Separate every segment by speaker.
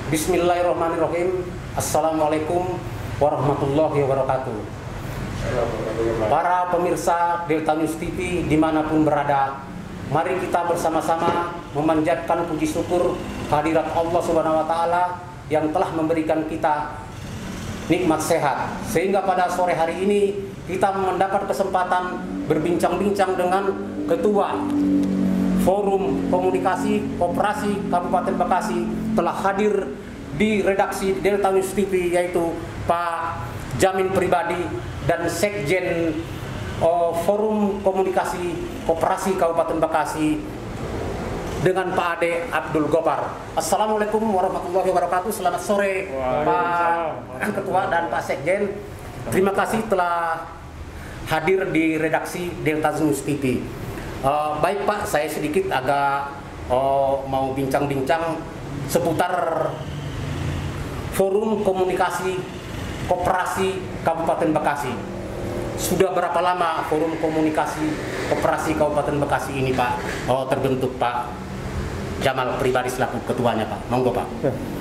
Speaker 1: Bismillahirrahmanirrahim. Assalamualaikum warahmatullahi wabarakatuh. Para pemirsa Delta News TV dimanapun berada, mari kita bersama-sama memanjatkan puji syukur kehadirat Allah Subhanahu wa Ta'ala yang telah memberikan kita nikmat sehat, sehingga pada sore hari ini kita mendapat kesempatan berbincang-bincang dengan Ketua Forum Komunikasi Koperasi Kabupaten Bekasi telah hadir di redaksi Delta News TV, yaitu Pak Jamin Pribadi dan Sekjen Forum Komunikasi Koperasi Kabupaten Bekasi dengan Pak Ade Abdul Gopar. Assalamualaikum warahmatullahi wabarakatuh. Selamat sore Pak Ketua dan Pak Sekjen. Terima kasih telah hadir di redaksi Delta News TV. Baik Pak, saya sedikit agak mau bincang-bincang seputar Forum Komunikasi Koperasi Kabupaten Bekasi. Sudah berapa lama Forum Komunikasi Koperasi Kabupaten Bekasi ini Pak terbentuk, Pak Jamal Pribadi selaku ketuanya Pak? Monggo Pak.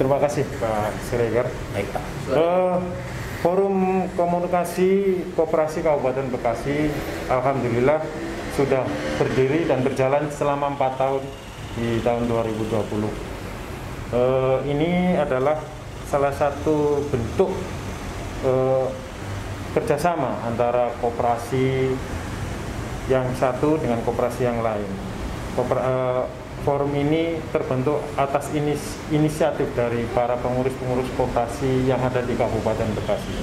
Speaker 2: Terima kasih Pak Siregar.
Speaker 1: Baik Pak.
Speaker 2: Forum Komunikasi Koperasi Kabupaten Bekasi alhamdulillah sudah berdiri dan berjalan selama 4 tahun di tahun 2020. Ini adalah salah satu bentuk kerjasama antara koperasi yang satu dengan koperasi yang lain. Forum ini terbentuk atas inisiatif dari para pengurus-pengurus koperasi yang ada di Kabupaten Bekasi.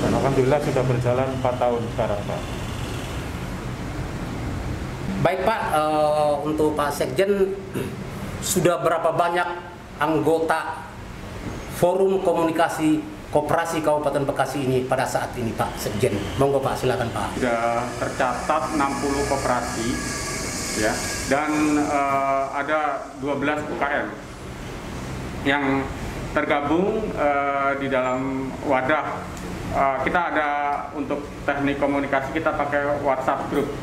Speaker 2: Dan alhamdulillah sudah berjalan 4 tahun sekarang Pak.
Speaker 1: Baik Pak, untuk Pak Sekjen, sudah berapa banyak anggota Forum Komunikasi Koperasi Kabupaten Bekasi ini pada saat ini Pak Sekjen? Monggo Pak, silakan Pak.
Speaker 3: Sudah tercatat 60 koperasi ya, dan ada 12 UKM yang tergabung di dalam wadah. Kita ada untuk teknik komunikasi, kita pakai WhatsApp group.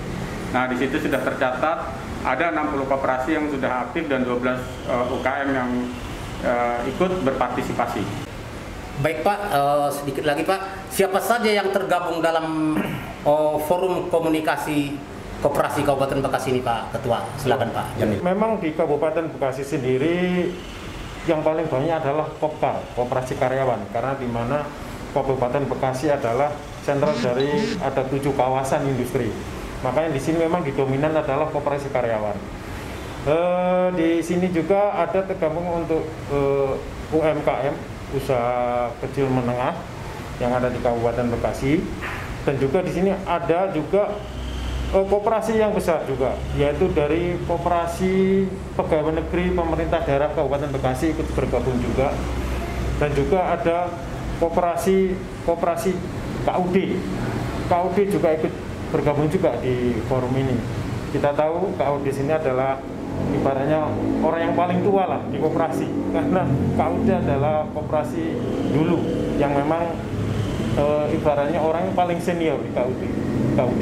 Speaker 3: Nah, di situ sudah tercatat ada 60 koperasi yang sudah aktif dan 12 UKM yang ikut berpartisipasi.
Speaker 1: Baik Pak, sedikit lagi Pak, siapa saja yang tergabung dalam Forum Komunikasi Koperasi Kabupaten Bekasi ini Pak Ketua? Silakan Pak Jamil.
Speaker 2: Memang di Kabupaten Bekasi sendiri yang paling banyak adalah Kopkar, Koperasi Karyawan, karena di mana Kabupaten Bekasi adalah sentral dari ada 7 kawasan industri. Makanya di sini memang didominan adalah Koperasi Karyawan. Di sini juga ada tergabung untuk UMKM, usaha kecil menengah yang ada di Kabupaten Bekasi, dan juga di sini ada juga koperasi yang besar juga, yaitu dari Koperasi Pegawai Negeri Pemerintah Daerah Kabupaten Bekasi ikut bergabung juga, dan juga ada koperasi KUD juga ikut bergabung juga di forum ini. Kita tahu KUD di sini adalah ibaratnya orang yang paling tua lah di koperasi, karena KUD adalah koperasi dulu yang memang ibaratnya orang yang paling senior di KUD.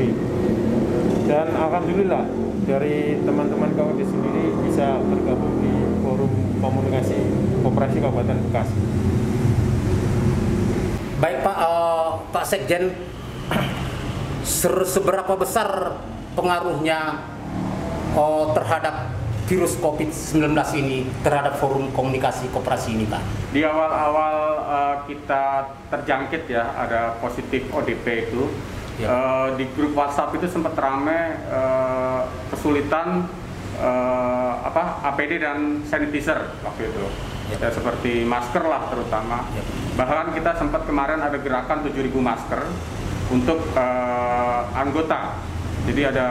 Speaker 2: Dan alhamdulillah dari teman-teman KUD sendiri bisa bergabung di Forum Komunikasi Koperasi Kabupaten Bekasi.
Speaker 1: Baik Pak Sekjen, seberapa besar pengaruhnya terhadap virus COVID-19 ini terhadap Forum Komunikasi Koperasi ini Pak?
Speaker 3: Di awal-awal kita terjangkit ya, ada positif ODP itu ya. Di grup WhatsApp itu sempat ramai kesulitan APD dan sanitizer waktu itu ya, seperti masker lah terutama ya. Bahkan kita sempat kemarin ada gerakan 7.000 masker untuk anggota. Jadi ada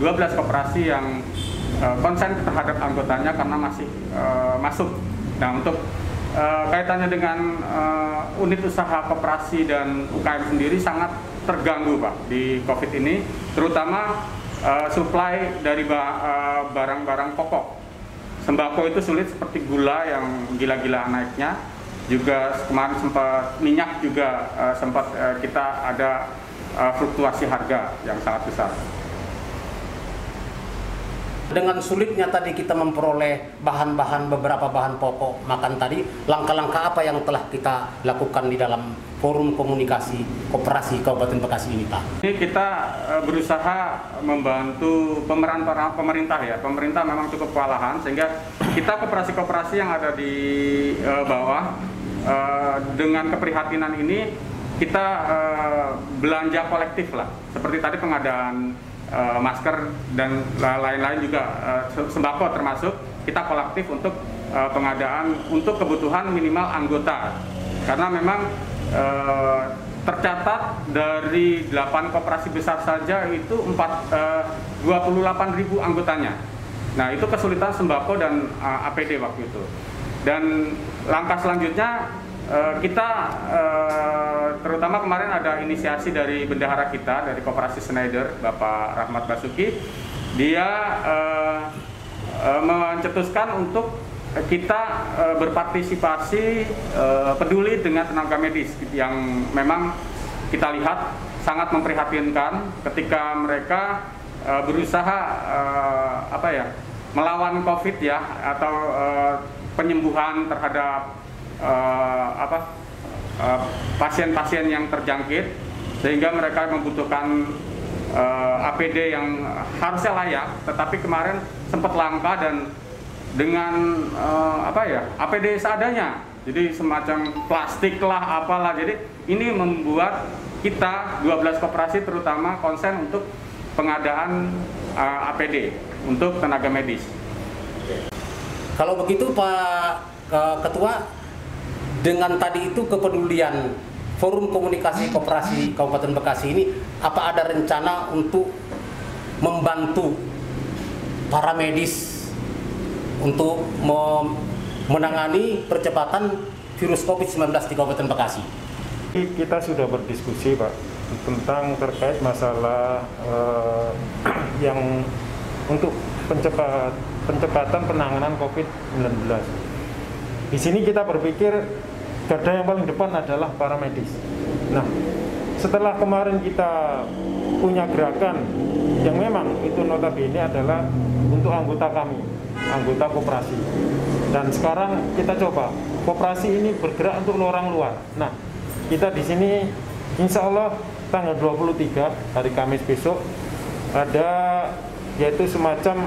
Speaker 3: 12 koperasi yang konsen terhadap anggotanya karena masih masuk. Nah, untuk kaitannya dengan unit usaha koperasi dan UKM sendiri sangat terganggu Pak di COVID ini, terutama suplai dari barang-barang pokok. Sembako itu sulit, seperti gula yang gila-gilaan naiknya, juga kemarin sempat minyak juga sempat kita ada fluktuasi harga yang sangat besar.
Speaker 1: Dengan sulitnya tadi kita memperoleh beberapa bahan pokok makan tadi, langkah-langkah apa yang telah kita lakukan di dalam forum komunikasi koperasi Kabupaten Bekasi ini, Pak?
Speaker 3: Ini kita berusaha membantu pemerintah ya. Pemerintah memang cukup kewalahan sehingga kita koperasi-koperasi yang ada di bawah dengan keprihatinan ini kita belanja kolektif lah. Seperti tadi pengadaan masker dan lain-lain juga sembako termasuk kita kolektif untuk pengadaan untuk kebutuhan minimal anggota karena memang tercatat dari 8 koperasi besar saja itu 28.000 anggotanya. Nah itu kesulitan sembako dan APD waktu itu. Dan langkah selanjutnya kita terutama kemarin ada inisiasi dari bendahara kita dari Koperasi Schneider, Bapak Rahmat Basuki. Dia mencetuskan untuk kita berpartisipasi peduli dengan tenaga medis yang memang kita lihat sangat memprihatinkan ketika mereka berusaha melawan COVID ya atau penyembuhan terhadap pasien-pasien yang terjangkit sehingga mereka membutuhkan APD yang harusnya layak, tetapi kemarin sempat langka dan dengan APD seadanya, jadi semacam plastik lah apalah. Jadi ini membuat kita 12 koperasi terutama konsen untuk pengadaan APD untuk tenaga medis.
Speaker 1: Kalau begitu Pak Ketua, dengan tadi itu kepedulian forum komunikasi koperasi Kabupaten Bekasi ini, apa ada rencana untuk membantu para medis untuk menangani percepatan virus COVID-19 di Kabupaten Bekasi?
Speaker 2: Kita sudah berdiskusi Pak tentang terkait masalah yang untuk pencepatan penanganan COVID-19. Di sini kita berpikir garda yang paling depan adalah para medis. Nah, setelah kemarin kita punya gerakan yang memang itu notabene adalah untuk anggota kami, anggota koperasi. Dan sekarang kita coba koperasi ini bergerak untuk orang luar. Nah, kita di sini insya Allah tanggal 23 hari Kamis besok ada yaitu semacam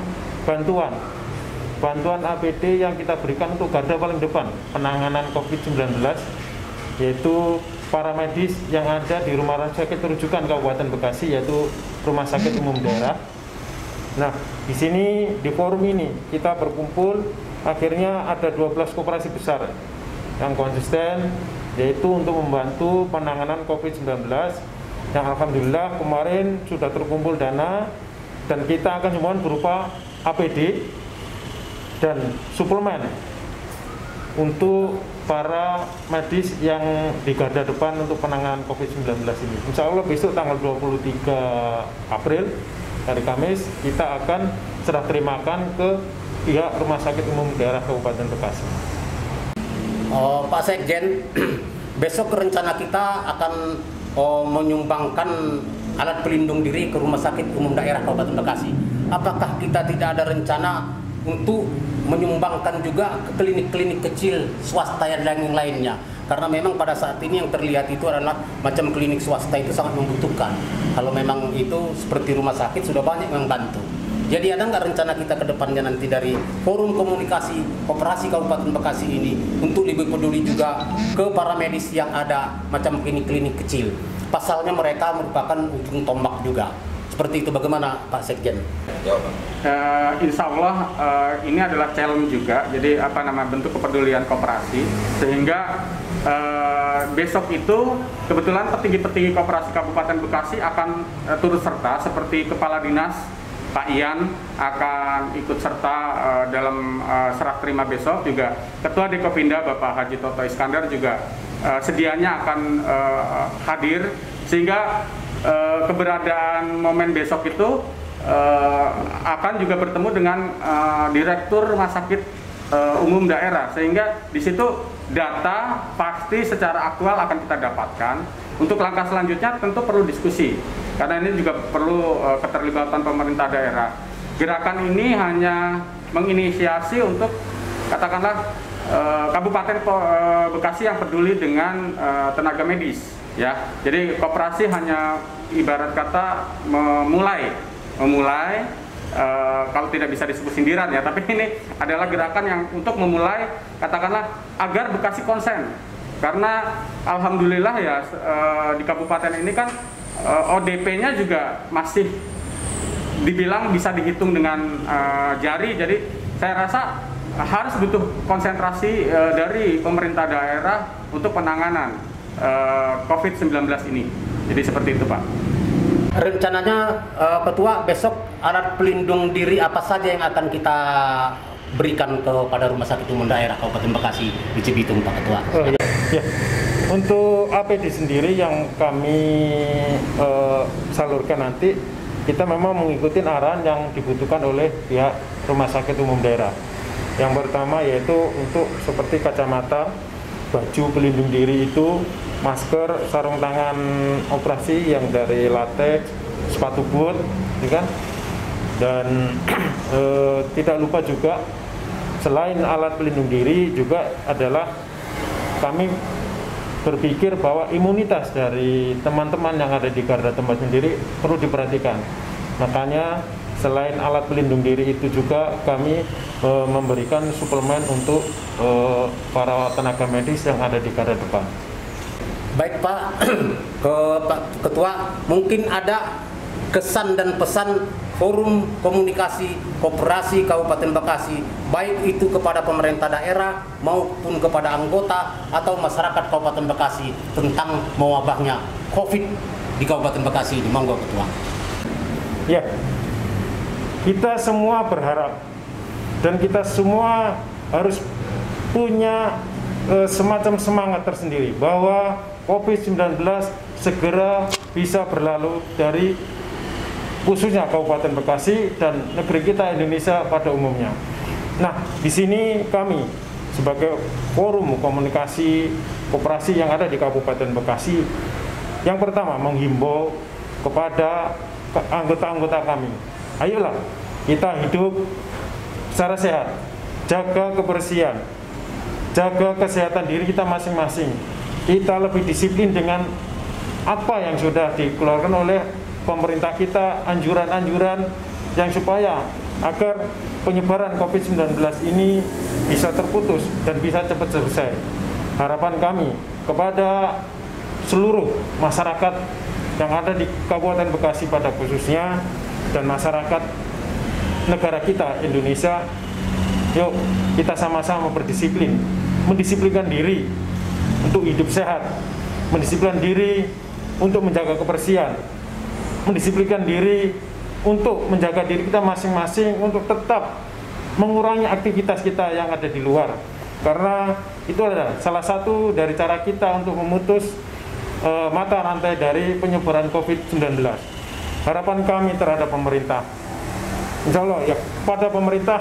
Speaker 2: bantuan APD yang kita berikan untuk garda paling depan penanganan COVID-19, yaitu para medis yang ada di rumah sakit rujukan Kabupaten Bekasi, yaitu Rumah Sakit Umum Daerah. Nah, di sini di forum ini kita berkumpul, akhirnya ada 12 koperasi besar yang konsisten, yaitu untuk membantu penanganan COVID-19, yang alhamdulillah kemarin sudah terkumpul dana dan kita akan nyumbang berupa APD dan suplemen untuk para medis yang di garda depan untuk penanganan COVID-19 ini. Insya Allah besok tanggal 23 April, hari Kamis, kita akan serah terimakan ke pihak Rumah Sakit Umum Daerah Kabupaten Bekasi.
Speaker 1: Pak Sekjen, besok rencana kita akan menyumbangkan alat pelindung diri ke Rumah Sakit Umum Daerah Kabupaten Bekasi. Apakah kita tidak ada rencana untuk menyumbangkan juga ke klinik-klinik kecil swasta yang lainnya? Karena memang pada saat ini yang terlihat itu adalah macam klinik swasta itu sangat membutuhkan. Kalau memang itu seperti rumah sakit sudah banyak yang membantu. Jadi ada nggak rencana kita ke depannya nanti dari forum komunikasi koperasi Kabupaten Bekasi ini untuk lebih peduli juga ke para medis yang ada macam klinik-klinik kecil? Pasalnya mereka merupakan ujung tombak juga. Seperti itu, bagaimana Pak Sekjen?
Speaker 3: Insya Allah ini adalah challenge juga, jadi bentuk kepedulian koperasi, sehingga besok itu kebetulan petinggi-petinggi koperasi Kabupaten Bekasi akan turut serta, seperti Kepala Dinas Pak Ian akan ikut serta dalam serah terima besok, juga Ketua Dekopinda Bapak Haji Toto Iskandar juga sedianya akan hadir, sehingga keberadaan momen besok itu akan juga bertemu dengan Direktur Rumah Sakit Umum Daerah, sehingga di situ data pasti secara aktual akan kita dapatkan. Untuk langkah selanjutnya tentu perlu diskusi, karena ini juga perlu keterlibatan pemerintah daerah. gerakan ini hanya menginisiasi untuk katakanlah Kabupaten Bekasi yang peduli dengan tenaga medis, ya. Jadi koperasi hanya ibarat kata memulai kalau tidak bisa disebut sindiran ya, tapi ini adalah gerakan yang untuk memulai katakanlah agar Bekasi konsen, karena alhamdulillah ya di kabupaten ini kan ODP-nya juga masih dibilang bisa dihitung dengan jari, jadi saya rasa harus butuh konsentrasi dari pemerintah daerah untuk penanganan COVID-19 ini. Jadi seperti itu, Pak.
Speaker 1: Rencananya Ketua, besok alat pelindung diri apa saja yang akan kita berikan kepada Rumah Sakit Umum Daerah Kabupaten Bekasi di Cibitung, Pak Ketua?
Speaker 2: Ya. Untuk APD sendiri yang kami salurkan nanti, kita memang mengikuti arahan yang dibutuhkan oleh pihak Rumah Sakit Umum Daerah. Yang pertama yaitu untuk seperti kacamata, baju pelindung diri itu, masker, sarung tangan operasi yang dari latex, sepatu boot, kan? Dan tidak lupa juga selain alat pelindung diri juga adalah kami berpikir bahwa imunitas dari teman-teman yang ada di garda tempat sendiri perlu diperhatikan. Makanya selain alat pelindung diri itu juga kami memberikan suplemen untuk para tenaga medis yang ada di garda depan.
Speaker 1: Baik Pak, Pak Ketua, mungkin ada kesan dan pesan Forum Komunikasi Koperasi Kabupaten Bekasi, baik itu kepada pemerintah daerah maupun kepada anggota atau masyarakat Kabupaten Bekasi tentang mewabahnya COVID di Kabupaten Bekasi ini. Monggo Ketua.
Speaker 2: Ya, kita semua berharap dan kita semua harus punya semacam semangat tersendiri bahwa COVID-19 segera bisa berlalu dari khususnya Kabupaten Bekasi dan negeri kita Indonesia pada umumnya. Nah, di sini kami sebagai forum komunikasi koperasi yang ada di Kabupaten Bekasi, yang pertama menghimbau kepada anggota-anggota kami, ayolah kita hidup secara sehat, jaga kebersihan, jaga kesehatan diri kita masing-masing. Kita lebih disiplin dengan apa yang sudah dikeluarkan oleh pemerintah kita, anjuran-anjuran yang supaya agar penyebaran COVID-19 ini bisa terputus dan bisa cepat selesai. Harapan kami kepada seluruh masyarakat yang ada di Kabupaten Bekasi pada khususnya dan masyarakat negara kita Indonesia, yuk kita sama-sama berdisiplin, mendisiplinkan diri untuk hidup sehat, mendisiplinkan diri untuk menjaga kebersihan, mendisiplinkan diri untuk menjaga diri kita masing-masing untuk tetap mengurangi aktivitas kita yang ada di luar, karena itu adalah salah satu dari cara kita untuk memutus mata rantai dari penyebaran COVID-19. Harapan kami terhadap pemerintah, insya Allah ya, pada pemerintah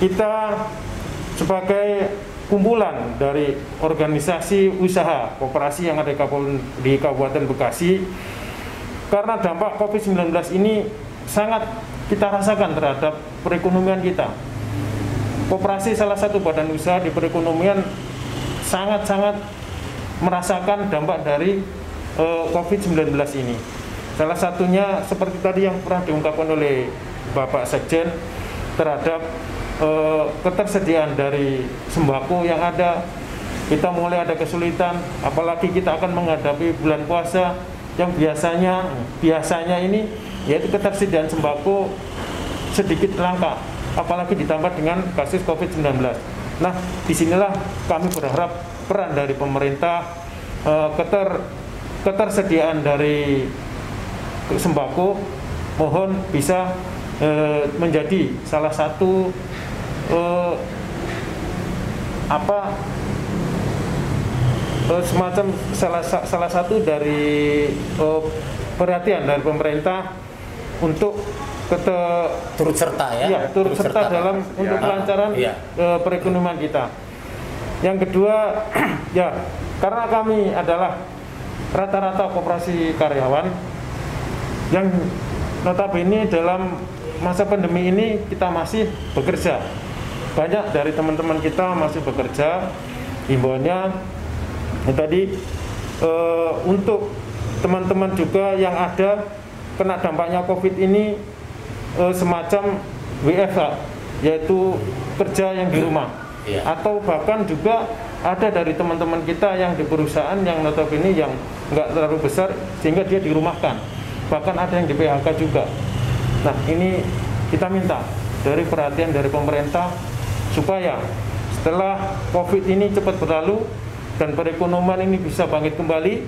Speaker 2: kita sebagai kumpulan dari organisasi usaha koperasi yang ada di Kabupaten Bekasi, karena dampak COVID-19 ini sangat kita rasakan terhadap perekonomian kita. Koperasi salah satu badan usaha di perekonomian sangat-sangat merasakan dampak dari COVID-19 ini. Salah satunya seperti tadi yang pernah diungkapkan oleh Bapak Sekjen terhadap ketersediaan dari sembako yang ada. Kita mulai ada kesulitan, apalagi kita akan menghadapi bulan puasa yang biasanya ini yaitu ketersediaan sembako sedikit langka, apalagi ditambah dengan kasus COVID-19. Nah, disinilah kami berharap peran dari pemerintah, ketersediaan dari sembako mohon bisa menjadi salah satu semacam salah satu dari perhatian dari pemerintah untuk
Speaker 1: turut serta
Speaker 2: turut serta dalam untuk kelancaran perekonomian kita. Yang kedua ya, karena kami adalah rata-rata koperasi karyawan yang notabene dalam masa pandemi ini kita masih bekerja. Banyak dari teman-teman kita masih bekerja. Himbauannya tadi untuk teman-teman juga yang ada kena dampaknya COVID ini semacam WFH, yaitu kerja yang di rumah. Atau bahkan juga ada dari teman-teman kita yang di perusahaan yang notabene yang nggak terlalu besar sehingga dia dirumahkan. Bahkan ada yang di PHK juga. Nah, ini kita minta dari perhatian dari pemerintah supaya setelah COVID ini cepat berlalu dan perekonomian ini bisa bangkit kembali,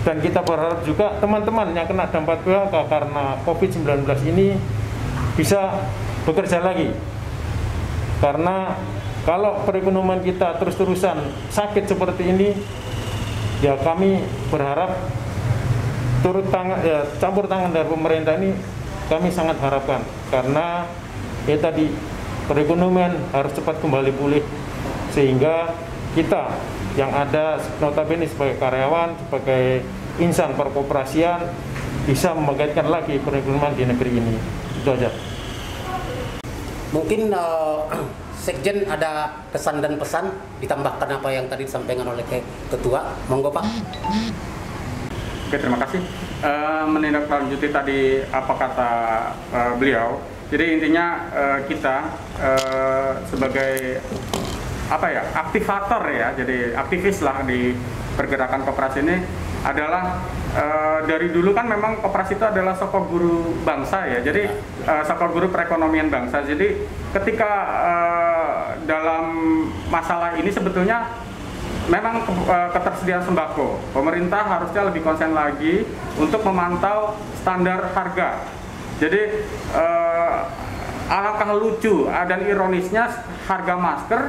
Speaker 2: dan kita berharap juga teman-teman yang kena dampak PHK karena COVID-19 ini bisa bekerja lagi. Karena kalau perekonomian kita terus-terusan sakit seperti ini, ya kami berharap campur tangan dari pemerintah ini kami sangat harapkan, karena ya tadi perekonomian harus cepat kembali pulih sehingga kita yang ada notabene sebagai karyawan, sebagai insan perkoperasian bisa membangkitkan lagi perekonomian di negeri ini. Itu aja.
Speaker 1: Mungkin Sekjen ada kesan dan pesan ditambahkan apa yang tadi disampaikan oleh Ketua. Monggo Pak.
Speaker 3: Oke, terima kasih. Menindaklanjuti tadi apa kata beliau. Jadi intinya kita sebagai aktivator ya, jadi aktivis lah di pergerakan koperasi ini adalah dari dulu kan memang koperasi itu adalah sokok guru bangsa ya, jadi sokok guru perekonomian bangsa. Jadi ketika dalam masalah ini sebetulnya memang ketersediaan sembako, pemerintah harusnya lebih konsen lagi untuk memantau standar harga. Jadi alangkah lucu dan ironisnya harga masker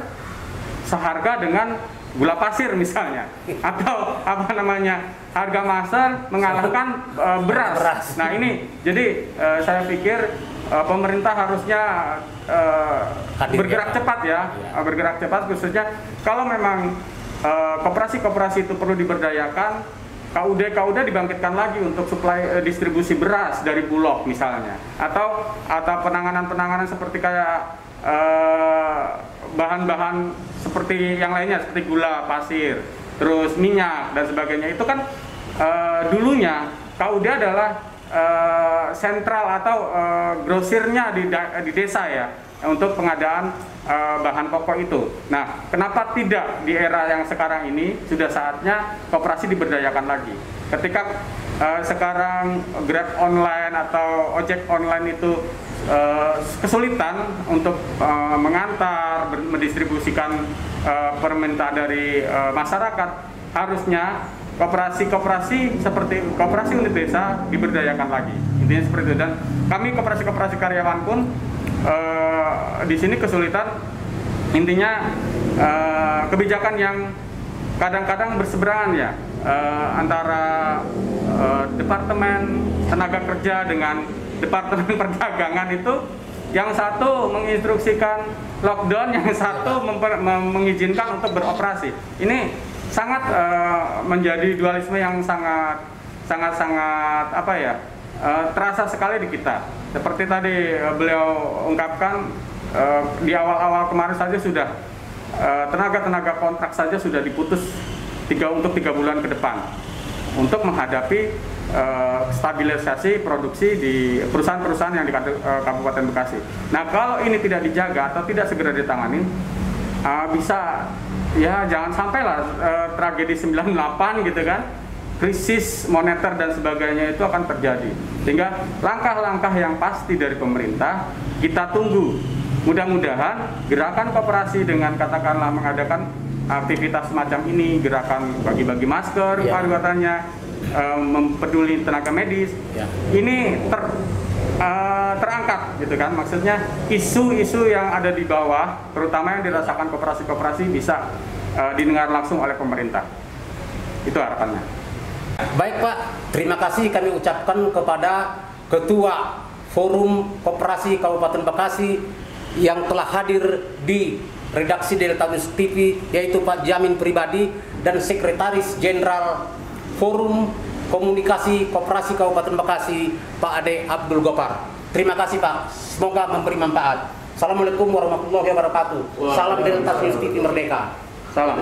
Speaker 3: seharga dengan gula pasir misalnya, atau harga masker mengalahkan beras. Nah ini jadi saya pikir pemerintah harusnya bergerak cepat ya, bergerak cepat, khususnya kalau memang koperasi-koperasi itu perlu diberdayakan, KUD dibangkitkan lagi untuk suplai distribusi beras dari Bulog misalnya, atau penanganan seperti kayak bahan-bahan seperti yang lainnya seperti gula pasir, terus minyak dan sebagainya. Itu kan dulunya KUD adalah sentral atau grosirnya di desa ya untuk pengadaan bahan pokok itu. Nah, kenapa tidak di era yang sekarang ini sudah saatnya koperasi diberdayakan lagi? Ketika sekarang Grab online atau ojek online itu kesulitan untuk mengantar, mendistribusikan permintaan dari masyarakat, harusnya koperasi-koperasi seperti koperasi unit desa diberdayakan lagi. Intinya seperti itu. Dan kami koperasi-koperasi karyawan pun di sini kesulitan, intinya kebijakan yang kadang-kadang berseberangan ya antara Departemen Tenaga Kerja dengan Departemen Perdagangan itu, yang satu menginstruksikan lockdown, yang satu mengizinkan untuk beroperasi. Ini sangat menjadi dualisme yang sangat terasa sekali di kita. Seperti tadi beliau ungkapkan, di awal-awal kemarin saja sudah tenaga kontrak saja sudah diputus untuk 3 bulan ke depan untuk menghadapi stabilisasi produksi di perusahaan-perusahaan yang di Kabupaten Bekasi. Nah, kalau ini tidak dijaga atau tidak segera ditangani, bisa ya jangan sampailah tragedi 98 gitu kan, krisis moneter dan sebagainya itu akan terjadi. Sehingga langkah-langkah yang pasti dari pemerintah kita tunggu. Mudah-mudahan gerakan koperasi dengan katakanlah mengadakan aktivitas semacam ini, gerakan bagi-bagi masker, pariwisatanya, mempeduli tenaga medis, ini terangkat gitu kan. Maksudnya isu-isu yang ada di bawah, terutama yang dirasakan koperasi-koperasi, bisa didengar langsung oleh pemerintah. Itu harapannya.
Speaker 1: Baik Pak, terima kasih kami ucapkan kepada Ketua Forum Koperasi Kabupaten Bekasi yang telah hadir di redaksi Delta News TV, yaitu Pak Jamin Pribadi, dan Sekretaris Jenderal Forum Komunikasi Koperasi Kabupaten Bekasi, Pak Ade Abdul Gopar. Terima kasih Pak, semoga memberi manfaat. Assalamualaikum warahmatullahi wabarakatuh. Salam dari Tasnews TV Merdeka.
Speaker 3: Salam.